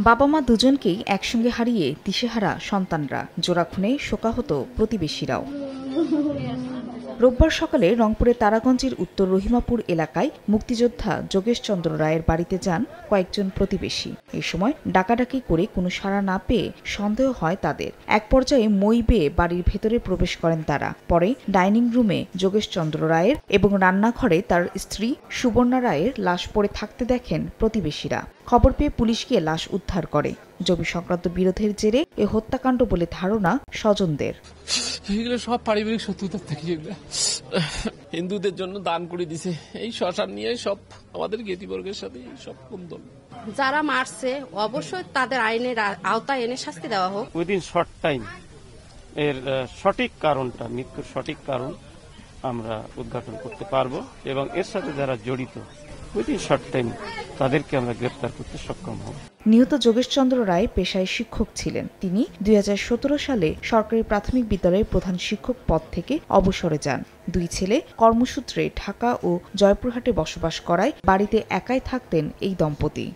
বাবা মা দুজনকেই একসঙ্গে হারিয়ে দিশেহারা সন্তানরা, জোড়া খুনে শোকাহত প্রতিবেশীরাও। রোববার সকালে রংপুরের তারাগঞ্জের উত্তর রহিমাপুর এলাকায় মুক্তিযোদ্ধা যোগেশ চন্দ্র রায়ের বাড়িতে যান কয়েকজন প্রতিবেশী। এই সময় ডাকাডাকি করে কোনো সাড়া না পেয়ে সন্দেহ হয় তাদের। এক পর্যায়ে মই বেয়ে বাড়ির ভেতরে প্রবেশ করেন তারা। পরে ডাইনিং রুমে যোগেশ চন্দ্র রায়ের এবং রান্নাঘরে তার স্ত্রী সুবর্ণা রায়ের লাশ পড়ে থাকতে দেখেন প্রতিবেশীরা। খবর পেয়ে পুলিশ গিয়ে লাশ উদ্ধার করে। জমি সংক্রান্ত বিরোধের জেরে এ হত্যাকাণ্ড বলে ধারণা স্বজনদের। এগুলো সব পারিবারিক শত্রুতা থেকে হিন্দুদের জন্য দান করে দিছে। এই শ্মশান নিয়ে সব আমাদের জ্ঞাতিবর্গের সাথে সব কুন্দল। যারা মারছে অবশ্যই তাদের আইনের আওতায় এনে শাস্তি দেওয়া হোক। উইদিন শর্ট টাইম এর সঠিক কারণটা, মৃত্যুর সঠিক কারণ আমরা উদ্ঘাটন করতে পারবো এবং এর সাথে যারা জড়িত উইদিন শর্ট টাইম তাদেরকে আমরা গ্রেপ্তার করতে সক্ষম হব। নিহত যোগেশ চন্দ্র রায় পেশায় শিক্ষক ছিলেন। তিনি 2017 সালে সরকারি প্রাথমিক বিদ্যালয়ের প্রধান শিক্ষক পদ থেকে অবসরে যান। দুই ছেলে কর্মসূত্রে ঢাকা ও জয়পুরহাটে বসবাস করায় বাড়িতে একাই থাকতেন এই দম্পতি।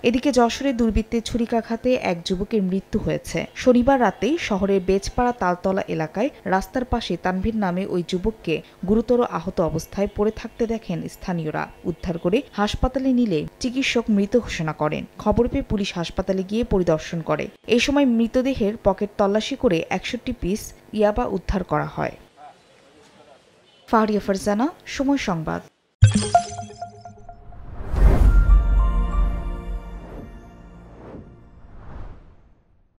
এদিকে যশোরে দুর্বৃত্তের ছুরিকাঘাতে এক যুবকের মৃত্যু হয়েছে। শনিবার রাতে শহরের বেজপাড়া তালতলা এলাকায় রাস্তার পাশে তানভীর নামে ওই যুবককে গুরুতর আহত অবস্থায় পড়ে থাকতে দেখেন স্থানীয়রা। উদ্ধার করে হাসপাতালে নিলে চিকিৎসক মৃত ঘোষণা করেন। খবর পেয়ে পুলিশ হাসপাতালে গিয়ে পরিদর্শন করে। এই সময় মৃতদেহের পকেট তল্লাশি করে 61 পিস ইয়াবা উদ্ধার করা হয়। ফাহরিয়া ফারজানা, সময় সংবাদ।